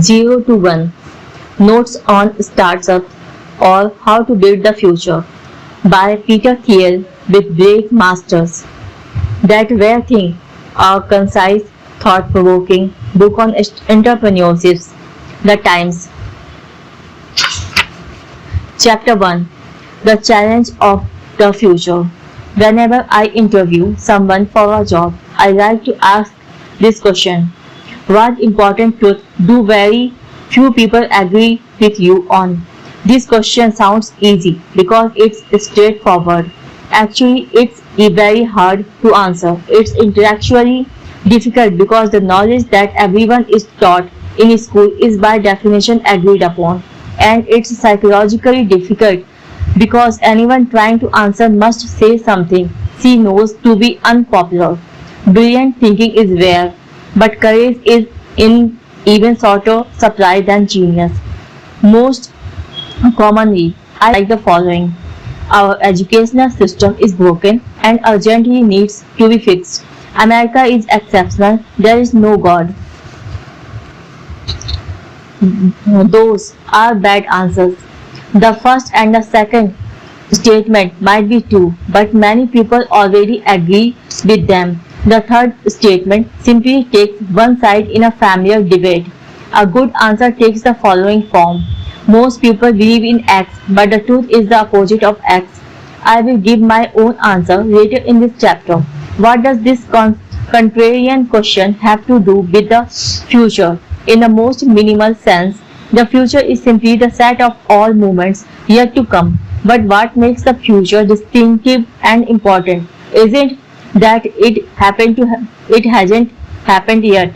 0 to 1 Notes on Startups or How to Build the Future by Peter Thiel with Brave Masters. That rare thing, a concise, thought-provoking book on entrepreneurship. The Times. Chapter 1 The Challenge of the Future. Whenever I interview someone for a job, I like to ask this question. What important truth do very few people agree with you on? This question sounds easy because it's straightforward. Actually, it's very hard to answer. It's intellectually difficult because the knowledge that everyone is taught in school is by definition agreed upon. And it's psychologically difficult because anyone trying to answer must say something she knows to be unpopular. Brilliant thinking is rare, but courage is in even shorter supply than genius. Most commonly, I like the following. Our educational system is broken and urgently needs to be fixed. America is exceptional. There is no God. Those are bad answers. The first and the second statement might be true, but many people already agree with them. The third statement simply takes one side in a familiar debate. A good answer takes the following form. Most people believe in X, but the truth is the opposite of X. I will give my own answer later in this chapter. What does this contrarian question have to do with the future? In the most minimal sense, the future is simply the set of all moments yet to come. But what makes the future distinctive and important isn't that it hasn't happened yet,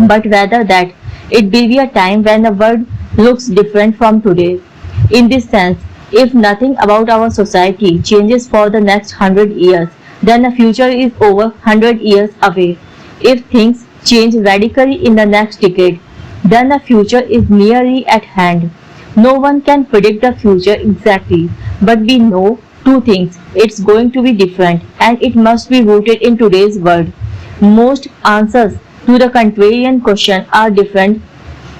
but rather that it will be a time when the world looks different from today. In this sense, if nothing about our society changes for the next 100 years, then the future is over 100 years away. If things change radically in the next decade, then the future is nearly at hand. No one can predict the future exactly, but we know two things. It's going to be different and it must be rooted in today's world. Most answers to the contrarian question are different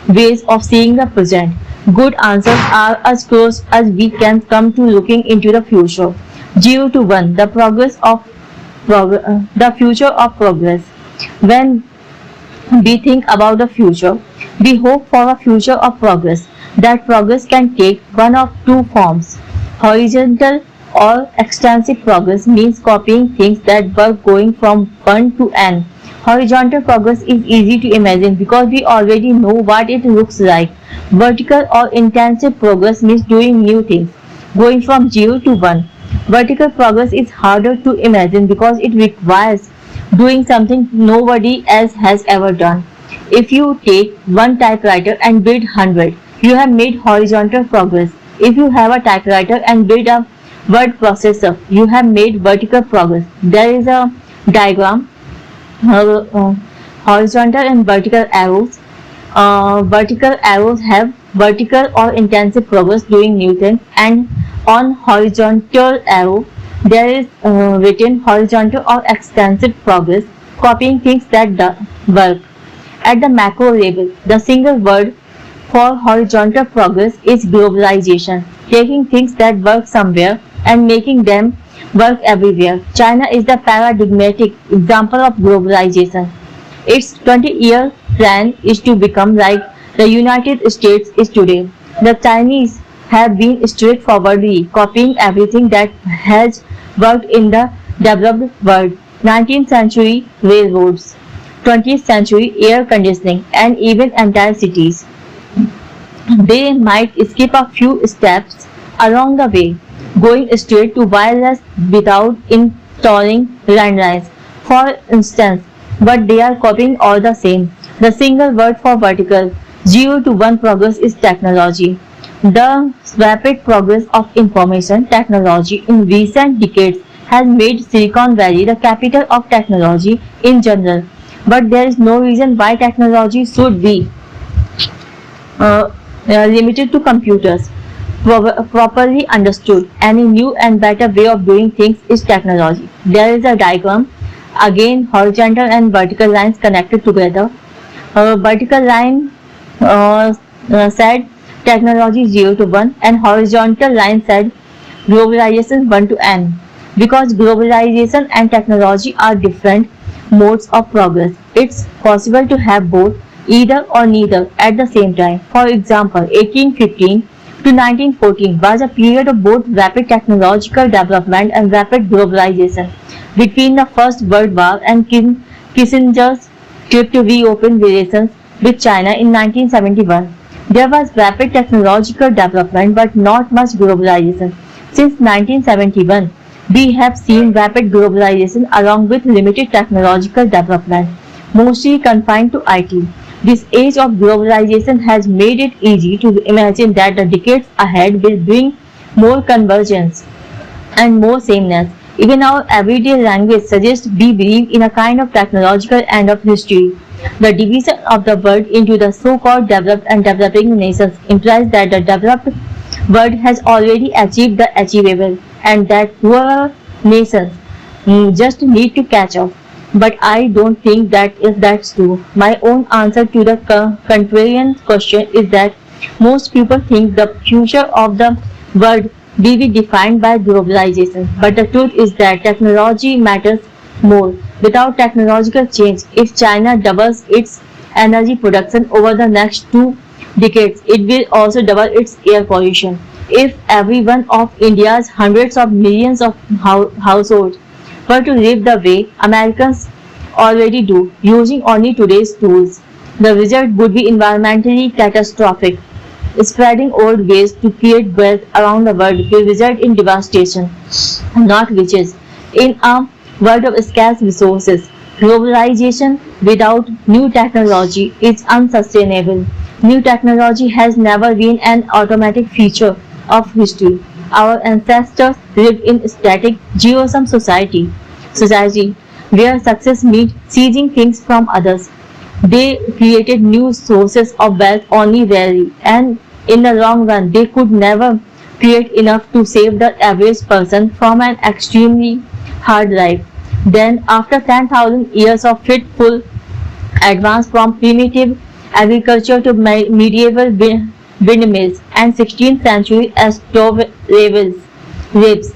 ways of seeing the present. Good answers are as close as we can come to looking into the future. 0 to 1 The future of progress. When we think about the future, we hope for a future of progress. That progress can take one of two forms. Horizontal or extensive progress means copying things that were going from 1 to n. Horizontal progress is easy to imagine because we already know what it looks like. Vertical or intensive progress means doing new things, going from 0 to 1. Vertical progress is harder to imagine because it requires doing something nobody else has ever done. If you take one typewriter and build 100, you have made horizontal progress. If you have a typewriter and build a word processor, you have made vertical progress. There is a diagram, horizontal and vertical arrows. Vertical arrows have vertical or intensive progress doing new things, and on horizontal arrow there is written horizontal or extensive progress, copying things that work. At the macro level, the single word for horizontal progress is globalization, taking things that work somewhere and making them work everywhere. China is the paradigmatic example of globalization. Its 20-year plan is to become like the United States is today. The Chinese have been straightforwardly copying everything that has worked in the developed world. 19th century railroads, 20th century air conditioning, and even entire cities. They might skip a few steps along the way, going straight to wireless without installing landlines, for instance, but they are copying all the same. The single word for vertical 0 to 1 progress is technology. The rapid progress of information technology in recent decades has made Silicon Valley the capital of technology in general, but there is no reason why technology should be limited to computers. Properly understood, any new and better way of doing things is technology. There is a diagram, again horizontal and vertical lines connected together. A vertical line uh, said technology 0 to 1, and horizontal line said globalization 1 to n. Because globalization and technology are different modes of progress, it's possible to have both, either or neither, at the same time. For example, 1815 to 1914 was a period of both rapid technological development and rapid globalization. Between the First World War and Kissinger's trip to reopen relations with China in 1971, there was rapid technological development but not much globalization. Since 1971, we have seen rapid globalization along with limited technological development, mostly confined to IT. This age of globalization has made it easy to imagine that the decades ahead will bring more convergence and more sameness. Even our everyday language suggests we believe in a kind of technological end of history. The division of the world into the so-called developed and developing nations implies that the developed world has already achieved the achievable and that poorer nations just need to catch up. But I don't think that's true. My own answer to the contrarian question is that most people think the future of the world will be defined by globalization. But the truth is that technology matters more. Without technological change, if China doubles its energy production over the next 2 decades, it will also double its air pollution. If every one of India's hundreds of millions of households were to live the way Americans already do, using only today's tools, the result would be environmentally catastrophic. Spreading old waste to create wealth around the world will result in devastation, not riches. In a world of scarce resources, globalization without new technology is unsustainable. New technology has never been an automatic feature of history. Our ancestors lived in static, zero-sum society where success meant seizing things from others. They created new sources of wealth only rarely, and in the long run, they could never create enough to save the average person from an extremely hard life. Then, after 10,000 years of fitful advance from primitive agriculture to medieval windmills and 16th century stove ribs,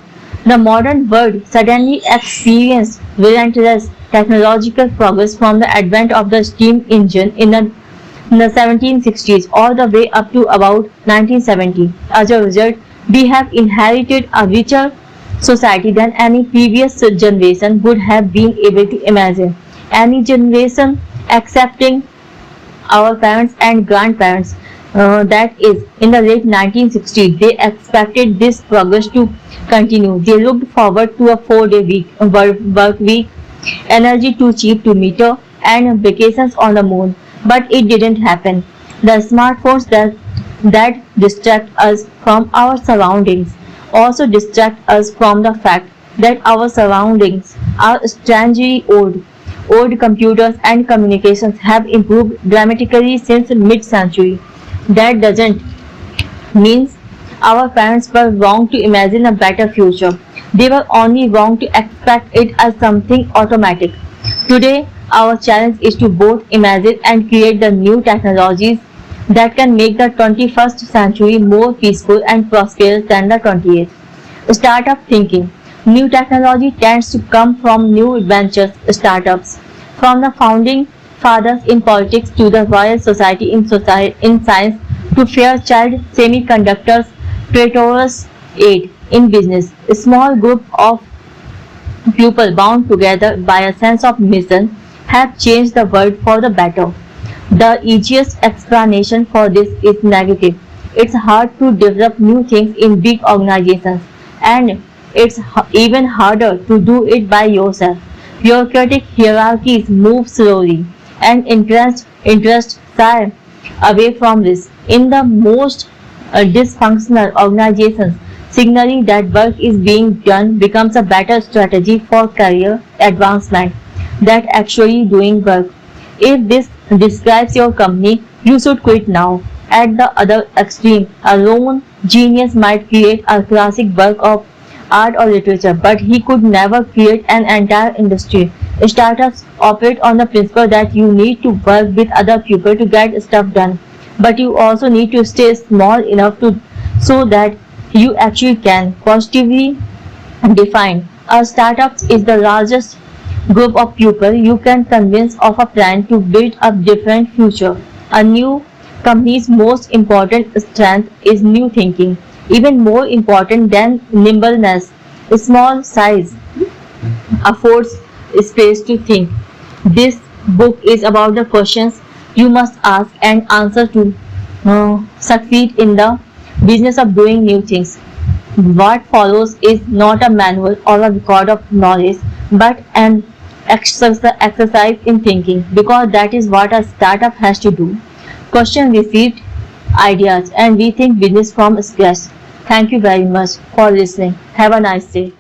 the modern world suddenly experienced relentless technological progress from the advent of the steam engine in the 1760s all the way up to about 1970. As a result, we have inherited a richer society than any previous generation would have been able to imagine. Any generation excepting our parents and grandparents, that is, in the late 1960s, they expected this progress to continue. They looked forward to a 4-day work week, energy too cheap to meter, and vacations on the moon. But it didn't happen. The smartphones that distract us from our surroundings also distract us from the fact that our surroundings are strangely old. Old computers and communications have improved dramatically since mid-century. That doesn't mean our parents were wrong to imagine a better future. They were only wrong to expect it as something automatic. Today, our challenge is to both imagine and create the new technologies that can make the 21st century more peaceful and prosperous than the 20th. Startup thinking. New technology tends to come from new ventures startups. From the founding fathers in politics to the Royal Society in science to Fairchild Semiconductors, Pretorius Aid in business. A small group of people bound together by a sense of mission have changed the world for the better. The easiest explanation for this is negative. It's hard to develop new things in big organizations, and it's even harder to do it by yourself. Bureaucratic hierarchies move slowly, and interests shy away from this. In the most dysfunctional organizations, signaling that work is being done becomes a better strategy for career advancement than actually doing work. If this describes your company, you should quit now. At the other extreme, a lone genius might create a classic work of art or literature, but he could never create an entire industry. Startups operate on the principle that you need to work with other people to get stuff done. but you also need to stay small enough to so that you actually can positively define. A startup is the largest group of people you can convince of a plan to build a different future. A new company's most important strength is new thinking, even more important than nimbleness. A small size affords space to think. This book is about the questions you must ask and answer to succeed in the business of doing new things. What follows is not a manual or a record of knowledge, but an exercise in thinking, because that is what a startup has to do. Question received ideas and rethink business from scratch. Thank you very much for listening. Have a nice day.